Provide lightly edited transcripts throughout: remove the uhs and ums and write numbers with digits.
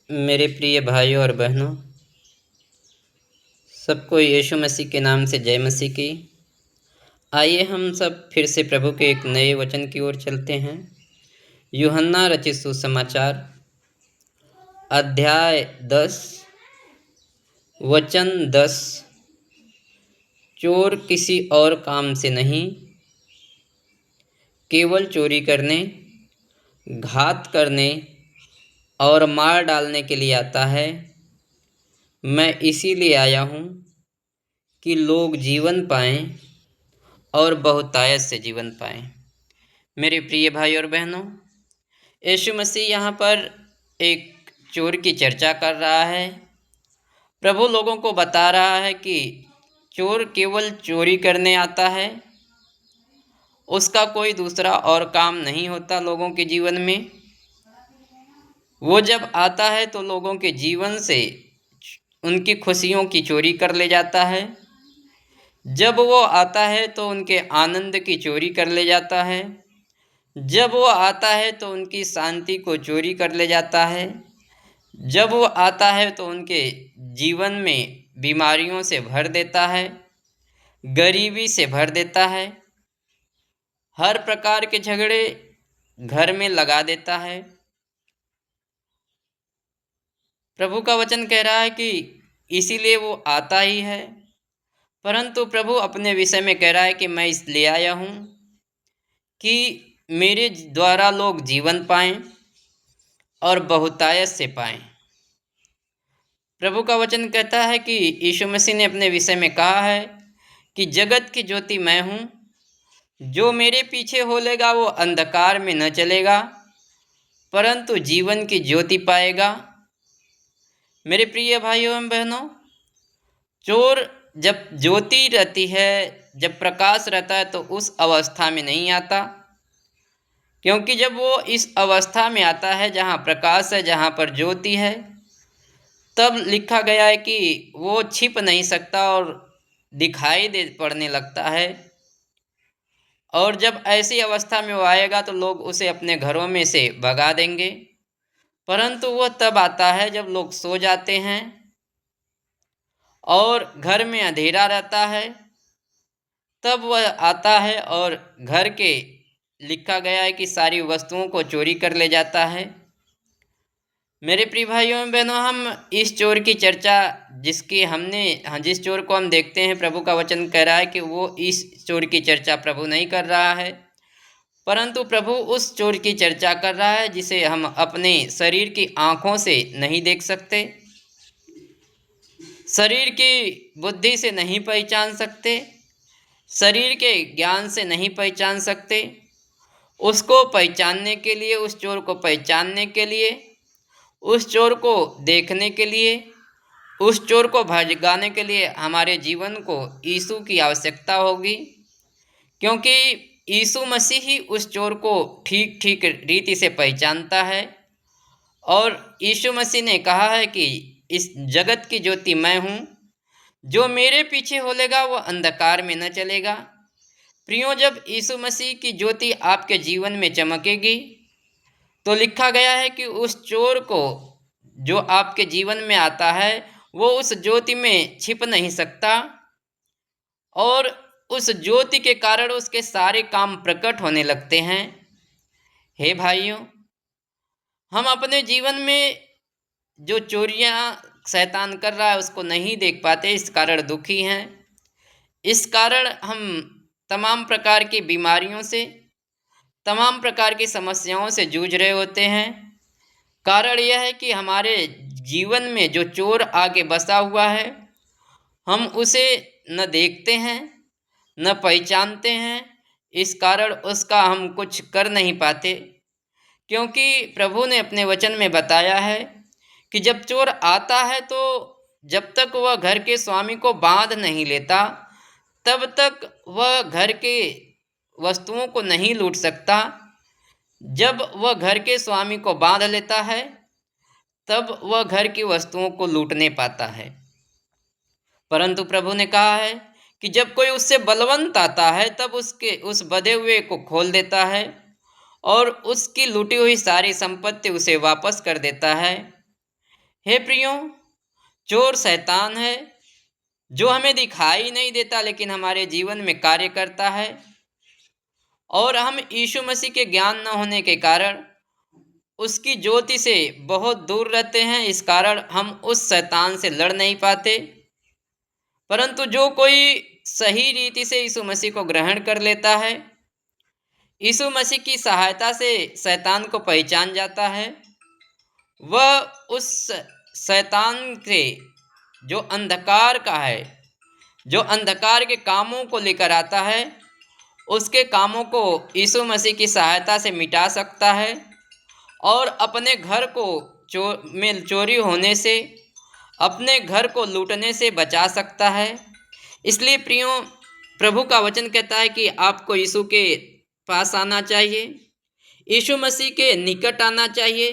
मेरे प्रिय भाइयों और बहनों, सबको यीशु मसीह के नाम से जय मसीह की। आइए हम सब फिर से प्रभु के एक नए वचन की ओर चलते हैं। यूहन्ना रचित सुसमाचार अध्याय 10 वचन 10। चोर किसी और काम से नहीं, केवल चोरी करने, घात करने और मार डालने के लिए आता है। मैं इसीलिए आया हूँ कि लोग जीवन पाएं और बहुतायत से जीवन पाएं। मेरे प्रिय भाई और बहनों, यीशु मसीह यहाँ पर एक चोर की चर्चा कर रहा है। प्रभु लोगों को बता रहा है कि चोर केवल चोरी करने आता है, उसका कोई दूसरा और काम नहीं होता लोगों के जीवन में। वो जब आता है तो लोगों के जीवन से उनकी खुशियों की चोरी कर ले जाता है। जब वो आता है तो उनके आनंद की चोरी कर ले जाता है। जब वो आता है तो उनकी शांति को चोरी कर ले जाता है। जब वो आता है तो उनके जीवन में बीमारियों से भर देता है, गरीबी से भर देता है, हर प्रकार के झगड़े घर में लगा देता है। प्रभु का वचन कह रहा है कि इसीलिए वो आता ही है। परंतु प्रभु अपने विषय में कह रहा है कि मैं इसलिए आया हूँ कि मेरे द्वारा लोग जीवन पाएं और बहुतायत से पाएं। प्रभु का वचन कहता है कि यीशु मसीह ने अपने विषय में कहा है कि जगत की ज्योति मैं हूँ, जो मेरे पीछे होलेगा वो अंधकार में न चलेगा परंतु जीवन की ज्योति पाएगा। मेरे प्रिय भाइयों एवं बहनों, चोर जब ज्योति रहती है, जब प्रकाश रहता है तो उस अवस्था में नहीं आता, क्योंकि जब वो इस अवस्था में आता है जहाँ प्रकाश है, जहाँ पर ज्योति है, तब लिखा गया है कि वो छिप नहीं सकता और दिखाई दे पड़ने लगता है। और जब ऐसी अवस्था में वो आएगा तो लोग उसे अपने घरों में से भगा देंगे। परंतु वो तब आता है जब लोग सो जाते हैं और घर में अंधेरा रहता है, तब वह आता है और घर के लिखा गया है कि सारी वस्तुओं को चोरी कर ले जाता है। मेरे प्रिय भाइयों एवं बहनों, हम इस चोर की चर्चा जिस चोर को हम देखते हैं, प्रभु का वचन कह रहा है कि वो इस चोर की चर्चा प्रभु नहीं कर रहा है, परंतु प्रभु उस चोर की चर्चा कर रहा है जिसे हम अपने शरीर की आँखों से नहीं देख सकते, शरीर की बुद्धि से नहीं पहचान सकते, शरीर के ज्ञान से नहीं पहचान सकते। उसको पहचानने के लिए, उस चोर को पहचानने के लिए, उस चोर को देखने के लिए, उस चोर को भगाने के लिए हमारे जीवन को यीशु की आवश्यकता होगी, क्योंकि यीशु मसीह ही उस चोर को ठीक ठीक रीति से पहचानता है। और यीशु मसीह ने कहा है कि इस जगत की ज्योति मैं हूँ, जो मेरे पीछे होलेगा वो अंधकार में न चलेगा। प्रियो, जब यीशु मसीह की ज्योति आपके जीवन में चमकेगी तो लिखा गया है कि उस चोर को जो आपके जीवन में आता है वो उस ज्योति में छिप नहीं सकता और उस ज्योति के कारण उसके सारे काम प्रकट होने लगते हैं। हे भाइयों, हम अपने जीवन में जो चोरियां शैतान कर रहा है उसको नहीं देख पाते, इस कारण दुखी हैं। इस कारण हम तमाम प्रकार की बीमारियों से, तमाम प्रकार की समस्याओं से जूझ रहे होते हैं। कारण यह है कि हमारे जीवन में जो चोर आके बसा हुआ है, हम उसे न देखते हैं न पहचानते हैं। इस कारण उसका हम कुछ कर नहीं पाते, क्योंकि प्रभु ने अपने वचन में बताया है कि जब चोर आता है तो जब तक वह घर के स्वामी को बांध नहीं लेता तब तक वह घर के वस्तुओं को नहीं लूट सकता। जब वह घर के स्वामी को बांध लेता है तब वह घर की वस्तुओं को लूटने पाता है। परंतु प्रभु ने कहा है कि जब कोई उससे बलवंत आता है तब उस बंधे हुए को खोल देता है और उसकी लूटी हुई सारी संपत्ति उसे वापस कर देता है। हे प्रियो, चोर शैतान है जो हमें दिखाई नहीं देता लेकिन हमारे जीवन में कार्य करता है, और हम यीशु मसीह के ज्ञान न होने के कारण उसकी ज्योति से बहुत दूर रहते हैं। इस कारण हम उस शैतान से लड़ नहीं पाते। परंतु जो कोई सही रीति से यीशु मसीह को ग्रहण कर लेता है, यीशु मसीह की सहायता से शैतान को पहचान जाता है, वह उस शैतान से जो अंधकार का है, जो अंधकार के कामों को लेकर आता है, उसके कामों को यीशु मसीह की सहायता से मिटा सकता है और अपने घर को चोरी होने से, अपने घर को लूटने से बचा सकता है। इसलिए प्रियो, प्रभु का वचन कहता है कि आपको यीशु के पास आना चाहिए, यीशु मसीह के निकट आना चाहिए,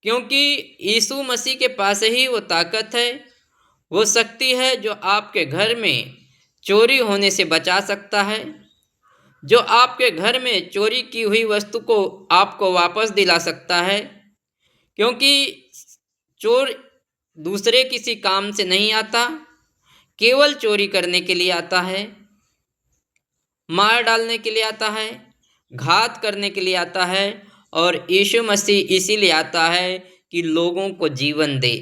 क्योंकि यीशु मसीह के पास ही वो ताकत है, वो शक्ति है जो आपके घर में चोरी होने से बचा सकता है, जो आपके घर में चोरी की हुई वस्तु को आपको वापस दिला सकता है। क्योंकि चोर दूसरे किसी काम से नहीं आता, केवल चोरी करने के लिए आता है, मार डालने के लिए आता है, घात करने के लिए आता है, और यीशु मसीह इसीलिए आता है कि लोगों को जीवन दे।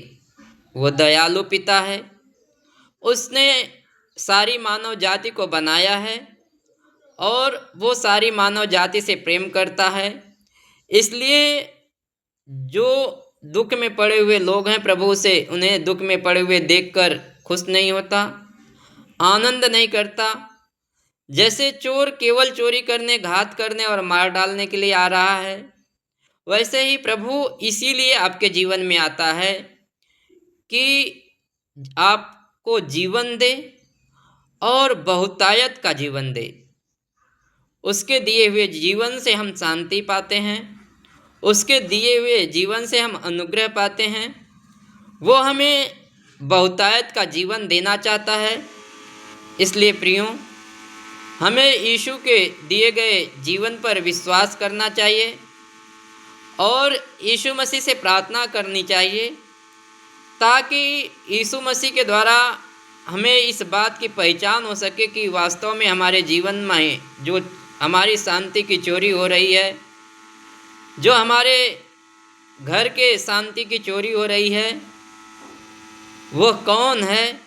वो दयालु पिता है, उसने सारी मानव जाति को बनाया है और वो सारी मानव जाति से प्रेम करता है। इसलिए जो दुख में पड़े हुए लोग हैं, प्रभु से उन्हें दुख में पड़े हुए देखकर खुश नहीं होता, आनंद नहीं करता। जैसे चोर केवल चोरी करने, घात करने और मार डालने के लिए आ रहा है, वैसे ही प्रभु इसीलिए आपके जीवन में आता है कि आपको जीवन दे और बहुतायत का जीवन दे। उसके दिए हुए जीवन से हम शांति पाते हैं, उसके दिए हुए जीवन से हम अनुग्रह पाते हैं। वो हमें बहुतायत का जीवन देना चाहता है। इसलिए प्रियो, हमें यीशु के दिए गए जीवन पर विश्वास करना चाहिए और यीशु मसीह से प्रार्थना करनी चाहिए, ताकि यीशु मसीह के द्वारा हमें इस बात की पहचान हो सके कि वास्तव में हमारे जीवन में जो हमारी शांति की चोरी हो रही है, जो हमारे घर के शांति की चोरी हो रही है, वह कौन है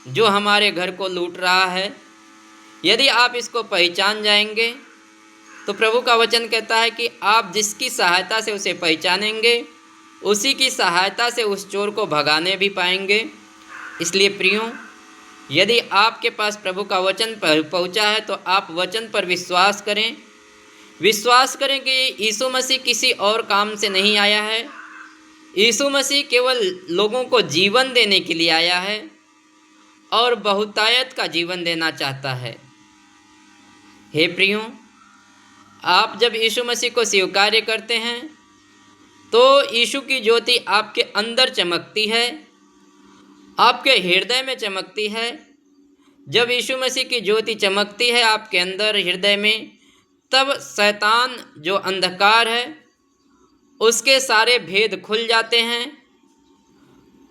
जो हमारे घर को लूट रहा है। यदि आप इसको पहचान जाएंगे तो प्रभु का वचन कहता है कि आप जिसकी सहायता से उसे पहचानेंगे, उसी की सहायता से उस चोर को भगाने भी पाएंगे। इसलिए प्रियो, यदि आपके पास प्रभु का वचन पहुंचा है तो आप वचन पर विश्वास करें। विश्वास करें कि यीशु मसीह किसी और काम से नहीं आया है। यीशु मसीह केवल लोगों को जीवन देने के लिए आया है और बहुतायत का जीवन देना चाहता है। हे प्रियो, आप जब यीशु मसीह को स्वीकार करते हैं तो यीशु की ज्योति आपके अंदर चमकती है, आपके हृदय में चमकती है। जब यीशु मसीह की ज्योति चमकती है आपके अंदर हृदय में, तब शैतान जो अंधकार है उसके सारे भेद खुल जाते हैं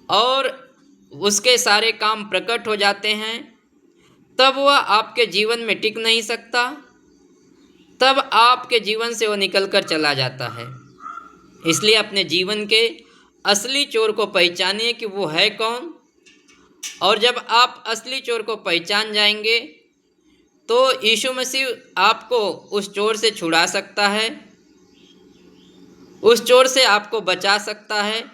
और उसके सारे काम प्रकट हो जाते हैं। तब वह आपके जीवन में टिक नहीं सकता, तब आपके जीवन से वो निकल कर चला जाता है। इसलिए अपने जीवन के असली चोर को पहचानिए कि वो है कौन, और जब आप असली चोर को पहचान जाएंगे तो यीशु मसीह आपको उस चोर से छुड़ा सकता है, उस चोर से आपको बचा सकता है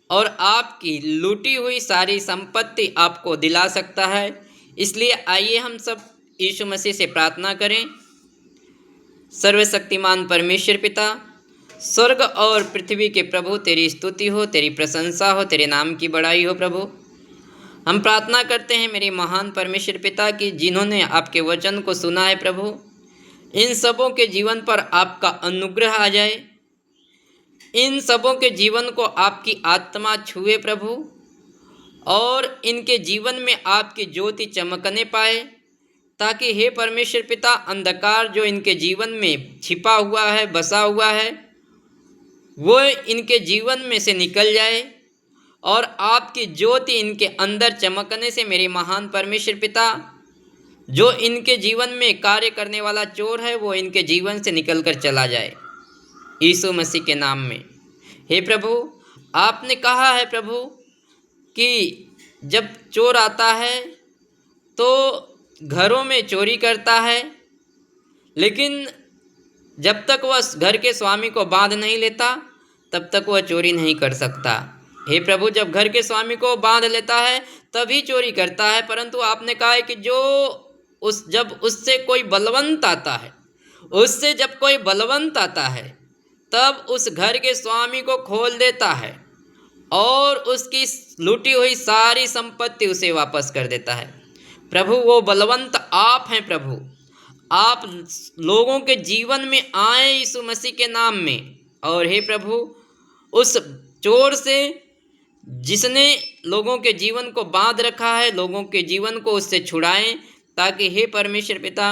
और आपकी लूटी हुई सारी संपत्ति आपको दिला सकता है। इसलिए आइए हम सब यीशु मसीह से प्रार्थना करें। सर्वशक्तिमान परमेश्वर पिता, स्वर्ग और पृथ्वी के प्रभु, तेरी स्तुति हो, तेरी प्रशंसा हो, तेरे नाम की बड़ाई हो। प्रभु, हम प्रार्थना करते हैं मेरे महान परमेश्वर पिता की जिन्होंने आपके वचन को सुना है, प्रभु इन सबों के जीवन पर आपका अनुग्रह आ जाए, इन सबों के जीवन को आपकी आत्मा छुए प्रभु, और इनके जीवन में आपकी ज्योति चमकने पाए, ताकि हे परमेश्वर पिता, अंधकार जो इनके जीवन में छिपा हुआ है, बसा हुआ है, वो इनके जीवन में से निकल जाए और आपकी ज्योति इनके अंदर चमकने से मेरे महान परमेश्वर पिता, जो इनके जीवन में कार्य करने वाला चोर है वो इनके जीवन से निकल कर चला जाए, यीशु मसीह के नाम में। हे प्रभु, आपने कहा है प्रभु कि जब चोर आता है तो घरों में चोरी करता है, लेकिन जब तक वह घर के स्वामी को बांध नहीं लेता तब तक वह चोरी नहीं कर सकता। हे प्रभु, जब घर के स्वामी को बांध लेता है तभी चोरी करता है, परंतु आपने कहा है कि जब उससे कोई बलवंत आता है, जब कोई बलवंत आता है तब उस घर के स्वामी को खोल देता है और उसकी लूटी हुई सारी संपत्ति उसे वापस कर देता है। प्रभु, वो बलवंत आप हैं प्रभु। आप लोगों के जीवन में आए यीशु मसीह के नाम में, और हे प्रभु, उस चोर से जिसने लोगों के जीवन को बांध रखा है, लोगों के जीवन को उससे छुड़ाएं, ताकि हे परमेश्वर पिता,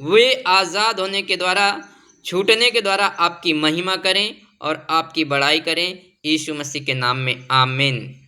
वे आज़ाद होने के द्वारा, छूटने के द्वारा आपकी महिमा करें और आपकी बड़ाई करें, यीशु मसीह के नाम में, आमीन।